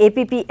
APP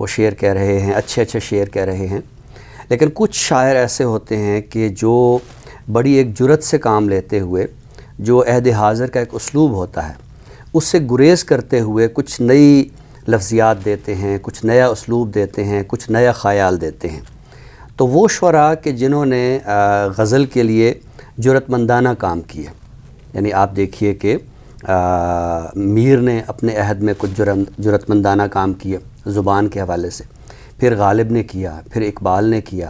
وہ شعر کہہ رہے ہیں، اچھے اچھے شعر کہہ رہے ہیں، لیکن کچھ شاعر ایسے ہوتے ہیں کہ جو بڑی ایک جرت سے کام لیتے ہوئے جو عہد حاضر کا ایک اسلوب ہوتا ہے اس سے گریز کرتے ہوئے کچھ نئی لفظیات دیتے ہیں، کچھ نیا اسلوب دیتے ہیں، کچھ نیا خیال دیتے ہیں۔ تو وہ شعراء کہ جنہوں نے غزل کے لیے جرت مندانہ کام کیے، یعنی آپ دیکھیے کہ میر نے اپنے عہد میں کچھ جرت مندانہ کام کیے زبان کے حوالے سے، پھر غالب نے کیا، پھر اقبال نے کیا۔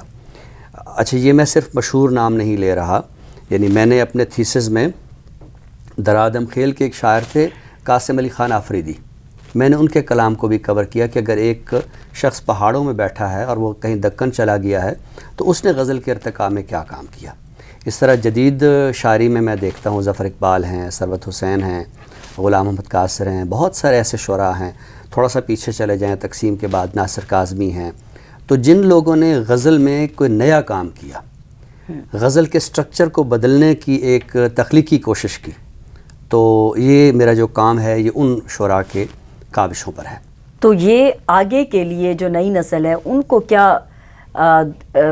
اچھا، یہ میں صرف مشہور نام نہیں لے رہا، یعنی میں نے اپنے تھیسس میں درآدم خیل کے ایک شاعر تھے قاسم علی خان آفریدی، میں نے ان کے کلام کو بھی کور کیا کہ اگر ایک شخص پہاڑوں میں بیٹھا ہے اور وہ کہیں دکن چلا گیا ہے تو اس نے غزل کے ارتقاء میں کیا کام کیا۔ اس طرح جدید شاعری میں دیکھتا ہوں ظفر اقبال ہیں، ثروت حسین ہیں، غلام محمد قاصر ہیں، بہت سارے ایسے شعراء ہیں۔ تھوڑا سا پیچھے چلے جائیں تقسیم کے بعد ناصر کاظمی ہیں۔ تو جن لوگوں نے غزل میں کوئی نیا کام کیا، غزل کے سٹرکچر کو بدلنے کی ایک تخلیقی کوشش کی، تو یہ میرا جو کام ہے یہ ان شعراء کے کاوشوں پر ہے۔ تو یہ آگے کے لیے جو نئی نسل ہے ان کو کیا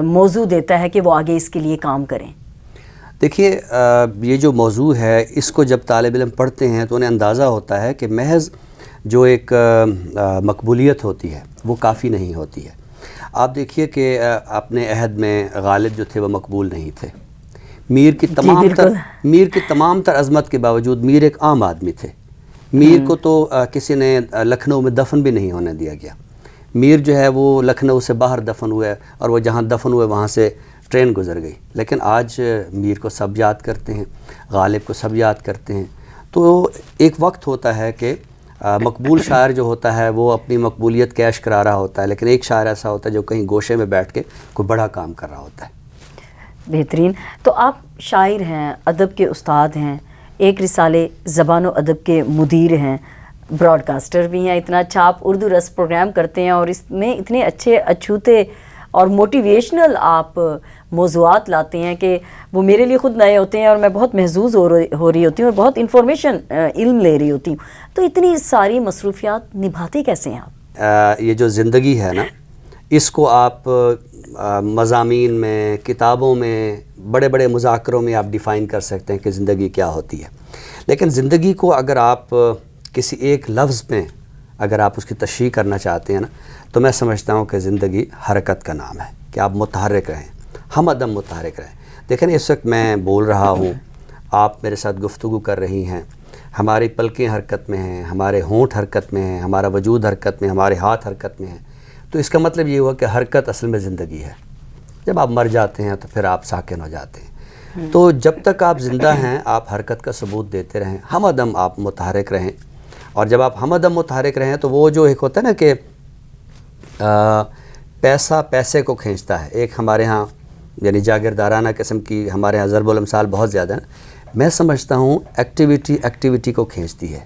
موضوع دیتا ہے کہ وہ آگے اس کے لیے کام کریں؟ دیکھیے، یہ جو موضوع ہے اس کو جب طالب علم پڑھتے ہیں تو انہیں اندازہ ہوتا ہے کہ محض جو ایک مقبولیت ہوتی ہے وہ کافی نہیں ہوتی ہے۔ آپ دیکھیے کہ اپنے عہد میں غالب جو تھے وہ مقبول نہیں تھے۔ میر کی تمام تر عظمت کے باوجود میر ایک عام آدمی تھے۔ میر کو تو کسی نے لکھنؤ میں دفن بھی نہیں ہونے دیا گیا۔ میر جو ہے وہ لکھنؤ سے باہر دفن ہوئے اور وہ جہاں دفن ہوئے وہاں سے ٹرین گزر گئی، لیکن آج میر کو سب یاد کرتے ہیں، غالب کو سب یاد کرتے ہیں۔ تو ایک وقت ہوتا ہے کہ مقبول شاعر جو ہوتا ہے وہ اپنی مقبولیت کیش کرا رہا ہوتا ہے، لیکن ایک شاعر ایسا ہوتا ہے جو کہیں گوشے میں بیٹھ کے کوئی بڑا کام کر رہا ہوتا ہے۔ بہترین۔ تو آپ شاعر ہیں، ادب کے استاد ہیں، ایک رسالے زبان و ادب کے مدیر ہیں، براڈ کاسٹر بھی ہیں، اتنا اچھا آپ اردو رس پروگرام کرتے ہیں اور اس میں اتنے اچھے اچھوتے اور موٹیویشنل آپ موضوعات لاتے ہیں کہ وہ میرے لیے خود نئے ہوتے ہیں اور میں بہت محظوظ ہو رہی ہوتی ہوں اور بہت انفارمیشن علم لے رہی ہوتی ہوں۔ تو اتنی ساری مصروفیات نبھاتے کیسے ہیں آپ؟ یہ جو زندگی ہے نا، اس کو آپ مضامین میں، کتابوں میں، بڑے بڑے مذاکروں میں آپ ڈیفائن کر سکتے ہیں کہ زندگی کیا ہوتی ہے، لیکن زندگی کو اگر آپ کسی ایک لفظ میں اگر آپ اس کی تشریح کرنا چاہتے ہیں نا، تو میں سمجھتا ہوں کہ زندگی حرکت کا نام ہے، کہ آپ متحرک رہیں، ہم عدم متحرک رہیں۔ دیکھیں اس وقت میں بول رہا ہوں، آپ میرے ساتھ گفتگو کر رہی ہیں، ہماری پلکیں حرکت میں ہیں، ہمارے ہونٹ حرکت میں ہیں، ہمارا وجود حرکت میں، ہمارے ہاتھ حرکت میں ہیں۔ تو اس کا مطلب یہ ہوا کہ حرکت اصل میں زندگی ہے۔ جب آپ مر جاتے ہیں تو پھر آپ ساکن ہو جاتے ہیں۔ تو جب تک آپ زندہ ہیں آپ حرکت کا ثبوت دیتے رہیں، ہم عدم آپ متحرک رہیں، اور جب آپ ہم عدم متحرک رہیں تو وہ جو ایک ہوتا ہے نا کہ پیسہ پیسے کو کھینچتا ہے، ایک ہمارے ہاں یعنی جاگیردارانہ قسم کی ہمارے ہاں ضرب الامثال بہت زیادہ ہیں۔ میں سمجھتا ہوں ایکٹیویٹی کو کھینچتی ہے،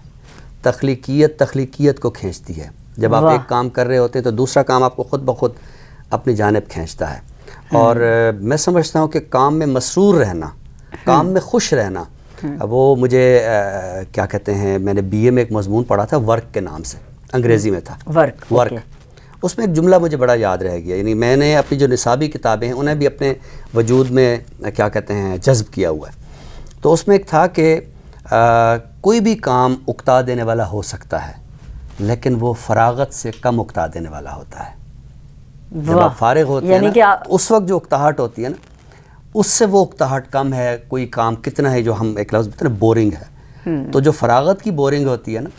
تخلیقیت کو کھینچتی ہے۔ جب آپ ایک کام کر رہے ہوتے ہیں تو دوسرا کام آپ کو خود بخود اپنی جانب کھینچتا ہے۔ اور میں سمجھتا ہوں کہ کام میں مسرور رہنا، کام میں خوش رہنا، وہ مجھے کیا کہتے ہیں، میں نے BA میں ایک مضمون پڑھا تھا ورک کے نام سے، انگریزی میں تھا ورک۔ اس میں ایک جملہ مجھے بڑا یاد رہ گیا، یعنی میں نے اپنی جو نصابی کتابیں ہیں انہیں بھی اپنے وجود میں کیا کہتے ہیں جذب کیا ہوا ہے۔ تو اس میں ایک تھا کہ کوئی بھی کام اکتا دینے والا ہو سکتا ہے، لیکن وہ فراغت سے کم اکتا دینے والا ہوتا ہے۔ جب آپ فارغ ہوتے ہیں نا، اس وقت جو اکتاہٹ ہوتی ہے نا، اس سے وہ اکتاہٹ کم ہے۔ کوئی کام کتنا ہے جو ہم ایک لفظ بولتے ہیں نا بورنگ ہے، تو جو فراغت کی بورنگ ہوتی ہے نا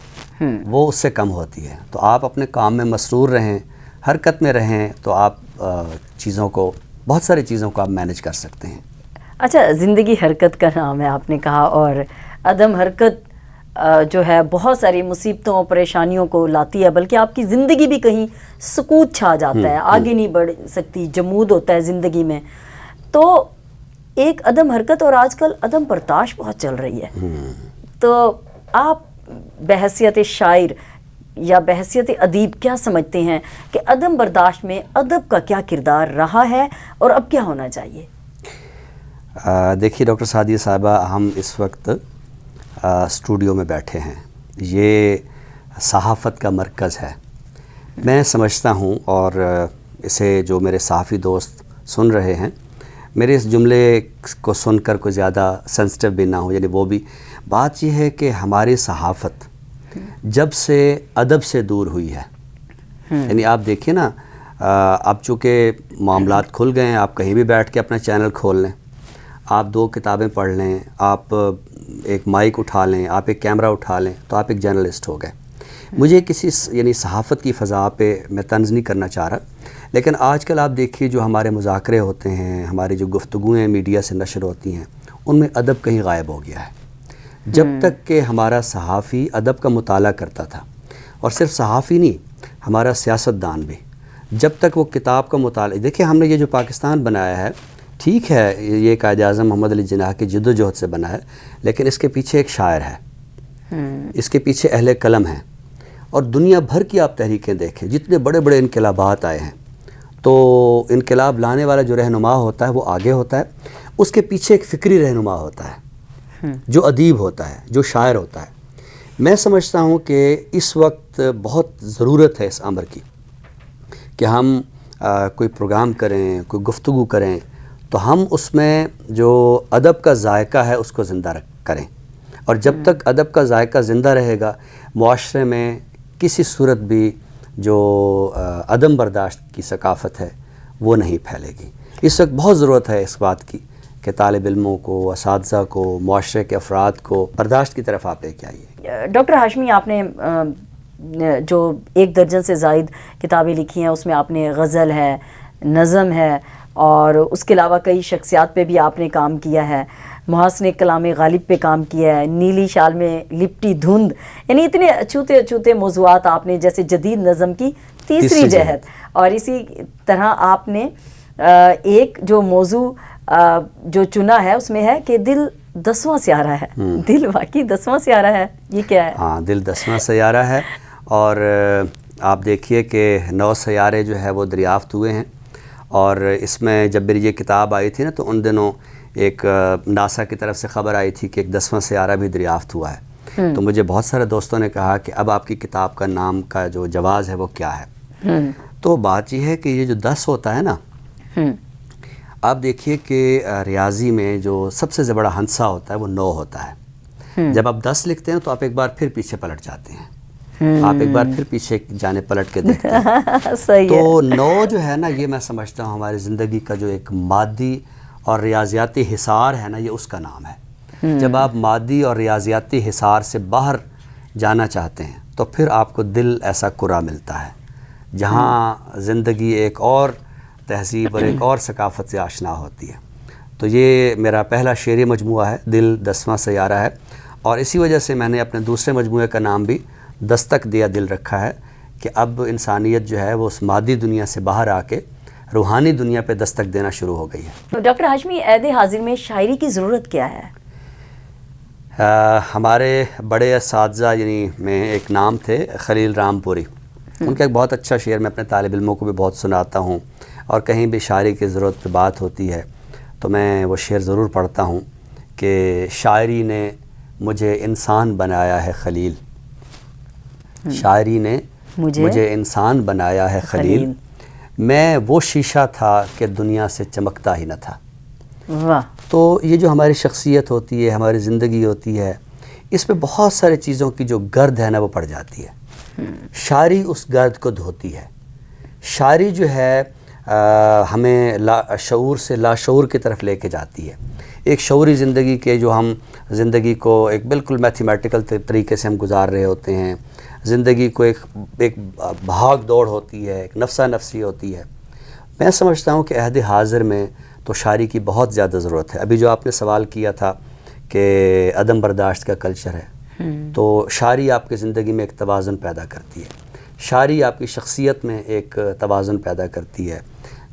وہ اس سے کم ہوتی ہے۔ تو آپ اپنے کام میں مسرور رہیں، حرکت میں رہیں، تو آپ چیزوں کو، بہت ساری چیزوں کو آپ مینج کر سکتے ہیں۔ اچھا، زندگی حرکت کا نام ہے آپ نے کہا، اور عدم حرکت جو ہے بہت ساری مصیبتوں اور پریشانیوں کو لاتی ہے، بلکہ آپ کی زندگی بھی کہیں سکوت چھا جاتا ہے، آگے نہیں بڑھ سکتی، جمود ہوتا ہے زندگی میں۔ تو ایک عدم حرکت، اور آج کل عدم برداشت بہت چل رہی ہے، تو آپ بحیثیت شاعر یا بحیثیت ادیب کیا سمجھتے ہیں کہ عدم برداشت میں ادب کا کیا کردار رہا ہے اور اب کیا ہونا چاہیے؟ دیکھیے ڈاکٹر سعدیہ صاحبہ، ہم اس وقت اسٹوڈیو میں بیٹھے ہیں، یہ صحافت کا مرکز ہے۔ میں سمجھتا ہوں، اور اسے جو میرے صحافی دوست سن رہے ہیں، میرے اس جملے کو سن کر کوئی زیادہ سینسٹیو بھی نہ ہو، یعنی وہ بھی بات یہ ہے کہ ہماری صحافت جب سے ادب سے دور ہوئی ہے، یعنی آپ دیکھیے نا، اب چونکہ معاملات کھل گئے ہیں، آپ کہیں بھی بیٹھ کے اپنا چینل کھول لیں، آپ 2 کتابیں پڑھ لیں، آپ ایک مائک اٹھا لیں، آپ ایک کیمرہ اٹھا لیں، تو آپ ایک جرنلسٹ ہو گئے۔ مجھے کسی یعنی صحافت کی فضا پہ میں طنز نہیں کرنا چاہ رہا، لیکن آج کل آپ دیکھیے جو ہمارے مذاکرے ہوتے ہیں، ہماری جو گفتگویں میڈیا سے نشر ہوتی ہیں، ان میں ادب کہیں غائب ہو گیا ہے۔ جب تک کہ ہمارا صحافی ادب کا مطالعہ کرتا تھا، اور صرف صحافی نہیں، ہمارا سیاستدان بھی، جب تک وہ کتاب کا مطالعہ، دیکھیں ہم نے یہ جو پاکستان بنایا ہے، ٹھیک ہے یہ قائد اعظم محمد علی جناح کی جد و جہد سے بنا ہے، لیکن اس کے پیچھے ایک شاعر ہے، اس کے پیچھے اہل قلم ہیں، اور دنیا بھر کی آپ تحریکیں دیکھیں، جتنے بڑے بڑے انقلابات آئے ہیں، تو انقلاب لانے والا جو رہنما ہوتا ہے وہ آگے ہوتا ہے، اس کے پیچھے ایک فکری رہنما ہوتا ہے، جو ادیب ہوتا ہے، جو شاعر ہوتا ہے۔ میں سمجھتا ہوں کہ اس وقت بہت ضرورت ہے اس امر کی کہ ہم کوئی پروگرام کریں، کوئی گفتگو کریں، تو ہم اس میں جو ادب کا ذائقہ ہے اس کو زندہ کریں، اور جب تک ادب کا ذائقہ زندہ رہے گا، معاشرے میں کسی صورت بھی جو عدم برداشت کی ثقافت ہے وہ نہیں پھیلے گی۔ اس وقت بہت ضرورت ہے اس بات کی کہ طالب علموں کو، اساتذہ کو، معاشرے کے افراد کو برداشت کی طرف آپ لے کے آئیے۔ ڈاکٹر ہاشمی، آپ نے جو 1 درجن سے زائد کتابیں لکھی ہیں، اس میں آپ نے غزل ہے، نظم ہے، اور اس کے علاوہ کئی شخصیات پہ بھی آپ نے کام کیا ہے، محاسن کلام غالب پہ کام کیا ہے، نیلی شال میں لپٹی دھند، یعنی اتنے اچھوتے اچھوتے موضوعات آپ نے، جیسے جدید نظم کی تیسری جہت، اور اسی طرح آپ نے ایک جو موضوع جو چنا ہے اس میں ہے کہ دل 10واں سیارہ ہے۔ دل واقعی 10واں سیارہ ہے، یہ کیا ہے؟ ہاں، دل 10واں سیارہ ہے، اور آپ دیکھیے کہ 9 سیارے جو ہے وہ دریافت ہوئے ہیں، اور اس میں جب میری یہ کتاب آئی تھی نا، تو ان دنوں ایک ناسا کی طرف سے خبر آئی تھی کہ ایک 10واں سیارہ بھی دریافت ہوا ہے، تو مجھے بہت سارے دوستوں نے کہا کہ اب آپ کی کتاب کا نام کا جو جواز ہے وہ کیا ہے؟ تو بات یہ ہے کہ یہ جو 10 ہوتا ہے نا، آپ دیکھیے کہ ریاضی میں جو سب سے بڑا ہندسہ ہوتا ہے وہ 9 ہوتا ہے۔ جب آپ 10 لکھتے ہیں تو آپ ایک بار پھر پیچھے پلٹ جاتے ہیں، آپ ایک بار پھر پیچھے جانے پلٹ کے دیکھتے ہیں۔ تو 9 جو ہے نا، یہ میں سمجھتا ہوں ہماری زندگی کا جو ایک مادی اور ریاضیاتی حصار ہے نا، یہ اس کا نام ہے۔ جب آپ مادی اور ریاضیاتی حصار سے باہر جانا چاہتے ہیں تو پھر آپ کو دل ایسا کرا ملتا ہے جہاں زندگی ایک اور تہذیب اور ایک اور ثقافت سے آشنا ہوتی ہے۔ تو یہ میرا پہلا شعری مجموعہ ہے، دل 10واں سیارہ ہے، اور اسی وجہ سے میں نے اپنے دوسرے مجموعے کا نام بھی دستک دیا دل رکھا ہے، کہ اب انسانیت جو ہے وہ اس مادی دنیا سے باہر آ کے روحانی دنیا پہ دستک دینا شروع ہو گئی ہے۔ ڈاکٹر ہاشمی، عہد حاضر میں شاعری کی ضرورت کیا ہے؟ ہمارے بڑے اساتذہ یعنی میں ایک نام تھے خلیل رام پوری، ان کا ایک بہت اچھا شعر میں اپنے طالب علموں کو بھی بہت سناتا ہوں، اور کہیں بھی شاعری کی ضرورت پہ بات ہوتی ہے تو میں وہ شعر ضرور پڑھتا ہوں کہ شاعری نے مجھے انسان بنایا ہے خلیل، شاعری نے مجھے انسان بنایا ہے خلیل، میں وہ شیشہ تھا کہ دنیا سے چمکتا ہی نہ تھا۔ واہ! تو یہ جو ہماری شخصیت ہوتی ہے، ہماری زندگی ہوتی ہے، اس میں بہت سارے چیزوں کی جو گرد ہے نا وہ پڑ جاتی ہے، شاعری اس گرد کو دھوتی ہے۔ شاعری جو ہے ہمیں شعور سے لاشعور کی طرف لے کے جاتی ہے، ایک شعوری زندگی کے جو ہم زندگی کو ایک بالکل میتھمیٹیکل طریقے سے ہم گزار رہے ہوتے ہیں، زندگی کو ایک بھاگ دوڑ ہوتی ہے، ایک نفسا نفسی ہوتی ہے۔ میں سمجھتا ہوں کہ عہد حاضر میں تو شاعری کی بہت زیادہ ضرورت ہے۔ ابھی جو آپ نے سوال کیا تھا کہ عدم برداشت کا کلچر ہے، تو شاعری آپ کی زندگی میں ایک توازن پیدا کرتی ہے، شاعری آپ کی شخصیت میں ایک توازن پیدا کرتی ہے۔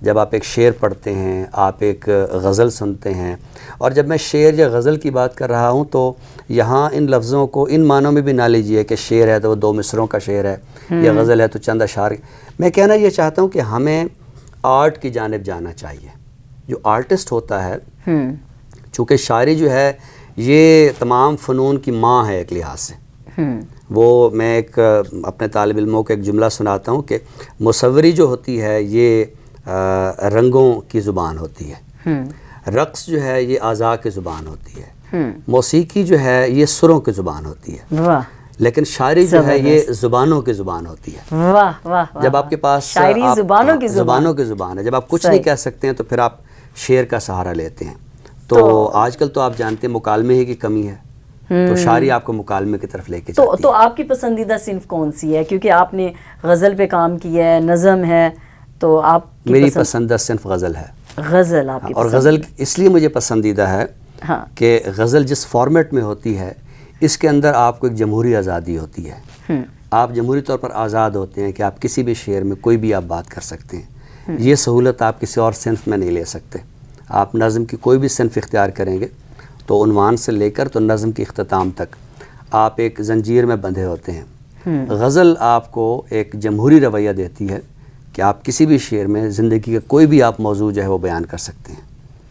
جب آپ ایک شعر پڑھتے ہیں، آپ ایک غزل سنتے ہیں، اور جب میں شعر یا غزل کی بات کر رہا ہوں تو یہاں ان لفظوں کو ان معنوں میں بھی نہ لیجئے کہ شعر ہے تو وہ 2 مصروں کا شعر ہے، یا غزل ہے تو چند اشعار۔ میں کہنا یہ چاہتا ہوں کہ ہمیں آرٹ کی جانب جانا چاہیے۔ جو آرٹسٹ ہوتا ہے، چونکہ شاعری جو ہے یہ تمام فنون کی ماں ہے ایک لحاظ سے، وہ میں ایک اپنے طالب علموں کو ایک جملہ سناتا ہوں کہ مصوری جو ہوتی ہے یہ رنگوں کی زبان ہوتی ہے، رقص جو ہے یہ اعضاء کی زبان ہوتی ہے، موسیقی جو ہے یہ سروں کی زبان ہوتی ہے، واہ، لیکن شاعری جو ہے یہ زبانوں کی زبان ہوتی ہے۔ واہ واہ، جب آپ کے پاس شاعری زبانوں کی زبان ہے، جب آپ کچھ نہیں کہہ سکتے ہیں تو پھر آپ شعر کا سہارا لیتے ہیں۔ تو آج کل تو آپ جانتے ہیں مکالمے ہی کی کمی ہے، تو شاعری آپ کو مکالمے کی طرف لے کے جاتی ہے۔ تو آپ کی پسندیدہ صنف کون سی ہے؟ کیونکہ آپ نے غزل پہ کام کیا ہے، نظم ہے، تو آپ کی میری پسندیدہ صنف غزل ہے۔ غزل آپ کی اور غزل اس لیے مجھے پسندیدہ ہے کہ غزل جس فارمیٹ میں ہوتی ہے اس کے اندر آپ کو ایک جمہوری آزادی ہوتی ہے، آپ جمہوری طور پر آزاد ہوتے ہیں کہ آپ کسی بھی شعر میں کوئی بھی آپ بات کر سکتے ہیں۔ یہ سہولت آپ کسی اور صنف میں نہیں لے سکتے۔ آپ نظم کی کوئی بھی صنف اختیار کریں گے تو عنوان سے لے کر تو نظم کی اختتام تک آپ ایک زنجیر میں بندھے ہوتے ہیں۔ غزل آپ کو ایک جمہوری رویہ دیتی ہے کہ آپ کسی بھی شعر میں زندگی کا کوئی بھی آپ موضوع جو ہے وہ بیان کر سکتے ہیں،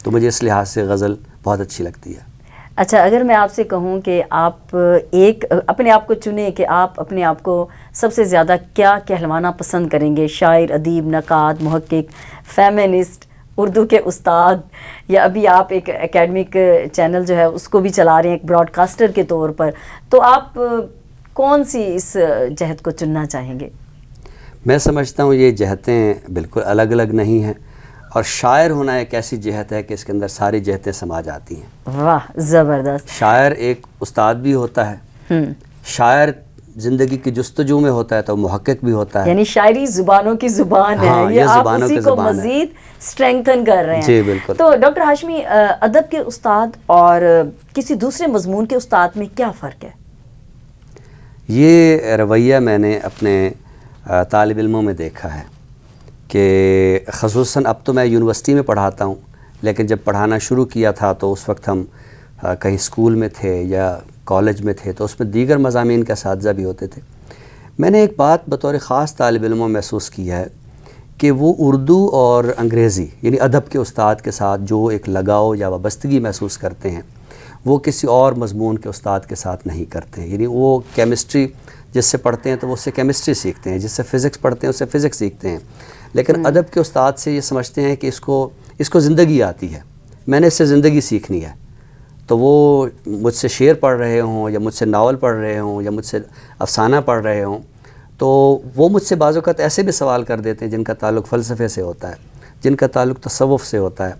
تو مجھے اس لحاظ سے غزل بہت اچھی لگتی ہے۔ اچھا، اگر میں آپ سے کہوں کہ آپ ایک اپنے آپ کو چنیں کہ آپ اپنے آپ کو سب سے زیادہ کیا کہلوانا پسند کریں گے؟ شاعر، ادیب، نقاد، محقق، فیمنسٹ، اردو کے استاد، یا ابھی آپ ایک اکیڈمک چینل جو ہے اس کو بھی چلا رہے ہیں ایک براڈ کاسٹر کے طور پر، تو آپ کون سی اس جہت کو چننا چاہیں گے؟ میں سمجھتا ہوں یہ جہتیں بالکل الگ الگ نہیں ہیں، اور شاعر ہونا ایک ایسی جہت ہے کہ اس کے اندر ساری جہتیں سما جاتی ہیں۔ واہ، زبردست۔ شاعر ایک استاد بھی ہوتا ہے، شاعر زندگی کی جستجو میں ہوتا ہے تو محقق بھی ہوتا ہے، یعنی شاعری زبانوں کی زبان ہے، یہ آپ اسی کو مزید اسٹرینگتھن کر رہے ہیں۔ جی بالکل۔ تو ڈاکٹر ہاشمی، ادب کے استاد اور کسی دوسرے مضمون کے استاد میں کیا فرق ہے؟ یہ رویہ میں نے اپنے طالب علموں میں دیکھا ہے کہ خصوصاً اب تو میں یونیورسٹی میں پڑھاتا ہوں، لیکن جب پڑھانا شروع کیا تھا تو اس وقت ہم کہیں اسکول میں تھے یا کالج میں تھے تو اس میں دیگر مضامین کے اساتذہ بھی ہوتے تھے۔ میں نے ایک بات بطور خاص طالب علموں میں محسوس کی ہے کہ وہ اردو اور انگریزی یعنی ادب کے استاد کے ساتھ جو ایک لگاؤ یا وابستگی محسوس کرتے ہیں وہ کسی اور مضمون کے استاد کے ساتھ نہیں کرتے ہیں۔ یعنی وہ کیمسٹری جس سے پڑھتے ہیں تو وہ اس سے کیمسٹری سیکھتے ہیں، جس سے فزکس پڑھتے ہیں اس سے فزکس سیکھتے ہیں، لیکن ادب کے استاد سے یہ سمجھتے ہیں کہ اس کو زندگی آتی ہے، میں نے اس سے زندگی سیکھنی ہے۔ تو وہ مجھ سے شعر پڑھ رہے ہوں یا مجھ سے ناول پڑھ رہے ہوں یا مجھ سے افسانہ پڑھ رہے ہوں تو وہ مجھ سے بعض اوقات ایسے بھی سوال کر دیتے ہیں جن کا تعلق فلسفے سے ہوتا ہے، جن کا تعلق تصوف سے ہوتا ہے،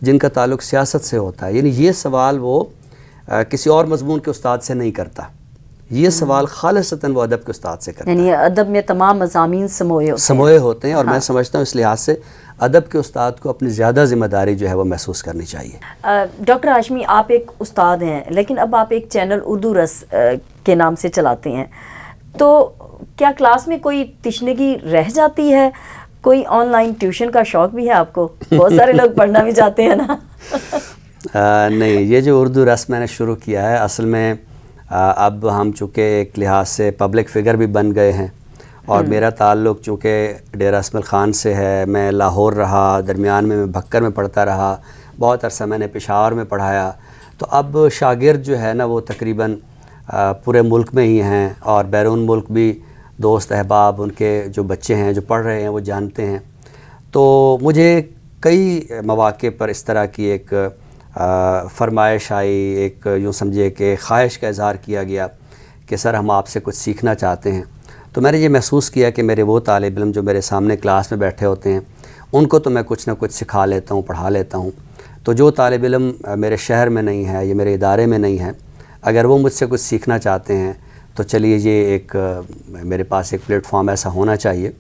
جن کا تعلق سیاست سے ہوتا ہے۔ یعنی یہ سوال وہ کسی اور مضمون کے استاد سے نہیں کرتا، یہ سوال خالصتاً وہ ادب کے استاد سے کرتا ہے۔ یعنی ادب میں تمام مضامین سموئے ہوتے ہیں اور میں سمجھتا ہوں اس لحاظ سے ادب کے استاد کو اپنی زیادہ ذمہ داری جو ہے وہ محسوس کرنی چاہیے۔ ڈاکٹر ہاشمی، آپ ایک استاد ہیں لیکن اب آپ ایک چینل اردو رس کے نام سے چلاتے ہیں، تو کیا کلاس میں کوئی تشنگی رہ جاتی ہے؟ کوئی آن لائن ٹیوشن کا شوق بھی ہے آپ کو؟ بہت سارے لوگ پڑھنا بھی چاہتے ہیں نا۔ نہیں، یہ جو اردو رس میں نے شروع کیا ہے اصل میں اب ہم چونکہ ایک لحاظ سے پبلک فگر بھی بن گئے ہیں اور میرا تعلق چونکہ ڈیرہ اسماعیل خان سے ہے، میں لاہور رہا، درمیان میں بھکر میں پڑھتا رہا، بہت عرصہ میں نے پشاور میں پڑھایا، تو اب شاگرد جو ہے نا وہ تقریباً پورے ملک میں ہی ہیں اور بیرون ملک بھی دوست احباب ان کے جو بچے ہیں جو پڑھ رہے ہیں وہ جانتے ہیں۔ تو مجھے کئی مواقع پر اس طرح کی ایک فرمائش آئی، ایک یوں سمجھے کہ خواہش کا اظہار کیا گیا کہ سر ہم آپ سے کچھ سیکھنا چاہتے ہیں۔ تو میں نے یہ محسوس کیا کہ میرے وہ طالب علم جو میرے سامنے کلاس میں بیٹھے ہوتے ہیں ان کو تو میں کچھ نہ کچھ سکھا لیتا ہوں، پڑھا لیتا ہوں، تو جو طالب علم میرے شہر میں نہیں ہے یا میرے ادارے میں نہیں ہے، اگر وہ مجھ سے کچھ سیکھنا چاہتے ہیں تو چلیے یہ ایک میرے پاس ایک پلیٹ فارم ایسا ہونا چاہیے۔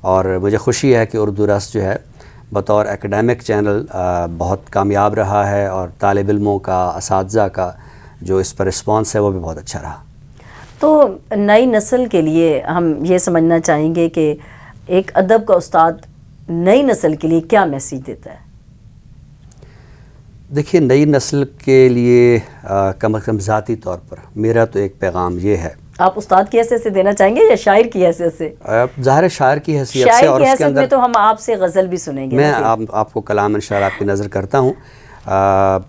اور مجھے خوشی ہے کہ اردو رس جو ہے بطور اکیڈمک چینل بہت کامیاب رہا ہے اور طالب علموں کا، اساتذہ کا جو اس پر رسپانس ہے وہ بھی بہت اچھا رہا۔ تو نئی نسل کے لیے ہم یہ سمجھنا چاہیں گے کہ ایک ادب کا استاد نئی نسل کے لیے کیا میسیج دیتا ہے؟ دیکھیے، نئی نسل کے لیے کم از کم ذاتی طور پر میرا تو ایک پیغام یہ ہے۔ آپ استاد کی حیثیت سے دینا چاہیں گے یا شاعر کی حیثیت سے؟ ظاہر شاعر کی حیثیت سے، اور اس کے اندر میں تو ہم آپ سے غزل بھی سنیں گے۔ میں آپ کو کلام انشاءاللہ آپ کی نظر کرتا ہوں،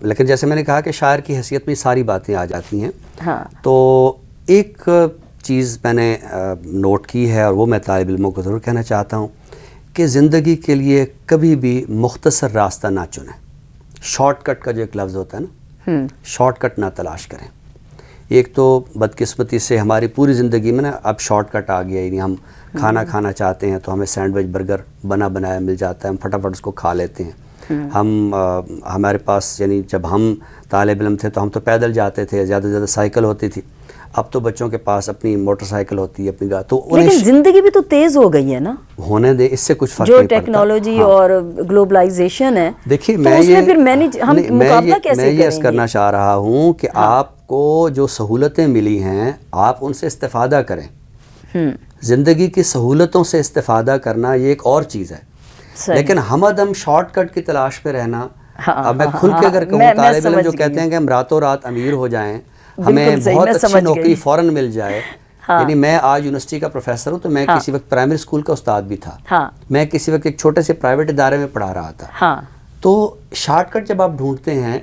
لیکن جیسے میں نے کہا کہ شاعر کی حیثیت میں ساری باتیں آ جاتی ہیں۔ ہاں، تو ایک چیز میں نے نوٹ کی ہے اور وہ میں طالب علموں کو ضرور کہنا چاہتا ہوں کہ زندگی کے لیے کبھی بھی مختصر راستہ نہ چنیں. شارٹ کٹ کا جو ایک لفظ ہوتا ہے نا، شارٹ کٹ نہ تلاش کریں. ایک تو بدقسمتی سے ہماری پوری زندگی میں نا اب شارٹ کٹ آ گیا، یعنی ہم کھانا کھانا چاہتے ہیں تو ہمیں سینڈوچ برگر بنا بنایا مل جاتا ہے، ہم فٹافٹ اس کو کھا لیتے ہیں. ہمارے پاس یعنی جب ہم طالب علم تھے تو ہم تو پیدل جاتے تھے، زیادہ سے زیادہ سائیکل ہوتی تھی. اب تو بچوں کے پاس اپنی موٹر سائیکل ہوتی ہے، اپنی گاڑی. تو لیکن زندگی بھی تو تیز ہو گئی ہے نا، ہونے دے، اس سے کچھ فرق جو نہیں پڑتا. ٹیکنالوجی اور گلوبلائزیشن ہے. دیکھیے تو میں اس میں پھر ہم مقابلہ کیسے میں یہ کریں گے؟ کرنا چاہ رہا ہوں کہ آپ کو جو سہولتیں ملی ہیں آپ ان سے استفادہ کریں. زندگی کی سہولتوں سے استفادہ کرنا یہ ایک اور چیز ہے، لیکن ہم شارٹ کٹ کی تلاش میں رہنا. اب میں کھل کے اگر کہوں، طالب علم جو کہتے ہیں کہ ہم راتوں رات امیر ہو جائیں، ہمیں بہت اچھی نوکری فوراً مل جائے. یعنی میں آج یونیورسٹی کا پروفیسر ہوں تو میں کسی وقت پرائمری اسکول کا استاد بھی تھا، میں کسی وقت ایک چھوٹے سے پرائیویٹ ادارے میں پڑھا رہا تھا. تو شارٹ کٹ جب آپ ڈھونڈتے ہیں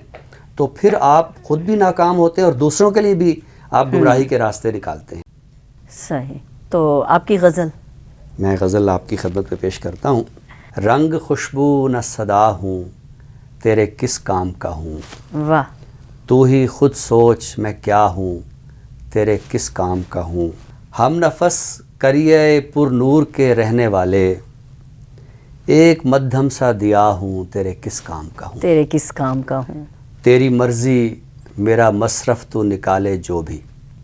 تو پھر آپ خود بھی ناکام ہوتے ہیں اور دوسروں کے لیے بھی آپ گمراہی کے راستے نکالتے ہیں. صحیح. تو آپ کی غزل؟ میں غزل آپ کی خدمت پہ پیش کرتا ہوں. رنگ خوشبو نہ صدا ہوں، تیرے کس کام کا ہوں. واہ. تو ہی خود سوچ میں کیا ہوں، تیرے کس کام کا ہوں. ہم نفس کریے پر نور کے رہنے والے، ایک مدھم سا دیا ہوں، تیرے کس کام کا ہوں. تیرے کس کام کا ہوں. تیری مرضی میرا مصرف تو نکالے جو بھی،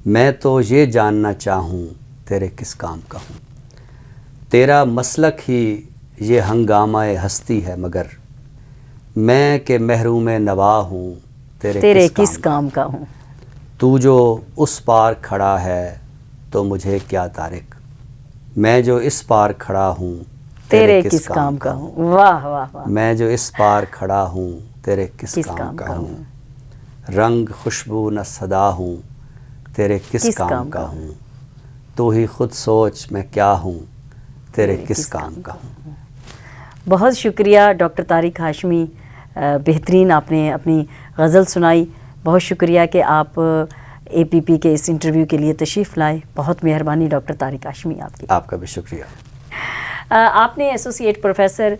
میں تو یہ جاننا چاہوں تیرے کس کام کا ہوں. تیرا مسلک ہی یہ ہنگامہ ہستی ہے، مگر میں کہ محروم نوا ہوں، تیرے کس کام کا ہوں. تو جو اس پار کھڑا ہے تو مجھے کیا تارک، میں جو اس پار کھڑا ہوں تیرے کس کام کا ہوں. واہ واہ واہ. میں جو اس پار کھڑا ہوں تیرے کس کام کا ہوں. رنگ خوشبو نہ صدا ہوں، تیرے کس کام کا ہوں. تو ہی خود سوچ میں کیا ہوں، تیرے کس کام کا ہوں. بہت شکریہ ڈاکٹر طارق ہاشمی، بہترین آپ نے اپنی غزل سنائی. بہت شکریہ کہ آپ اے پی پی کے اس انٹرویو کے لیے تشریف لائے. بہت مہربانی ڈاکٹر طارق ہاشمی آپ کی. آپ کا بھی شکریہ. آپ نے associate professor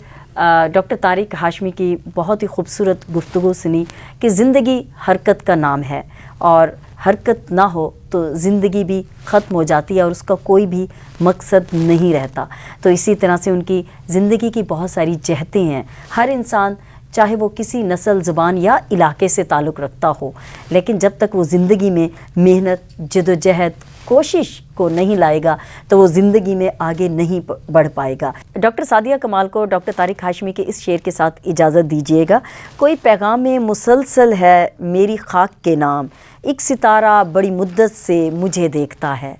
doctor Tariq Hashmi کی بہت ہی خوبصورت گفتگو سنی کہ زندگی حرکت کا نام ہے اور حرکت نہ ہو تو زندگی بھی ختم ہو جاتی ہے اور اس کا کوئی بھی مقصد نہیں رہتا. تو اسی طرح سے ان کی زندگی کی بہت ساری جہتیں ہیں. ہر انسان چاہے وہ کسی نسل، زبان یا علاقے سے تعلق رکھتا ہو، لیکن جب تک وہ زندگی میں محنت، جدوجہد، کوشش کو نہیں لائے گا تو وہ زندگی میں آگے نہیں بڑھ پائے گا. ڈاکٹر سعدیہ کمال کو ڈاکٹر طارق ہاشمی کے اس شعر کے ساتھ اجازت دیجیے گا. کوئی پیغام مسلسل ہے میری خاک کے نام، ایک ستارہ بڑی مدت سے مجھے دیکھتا ہے.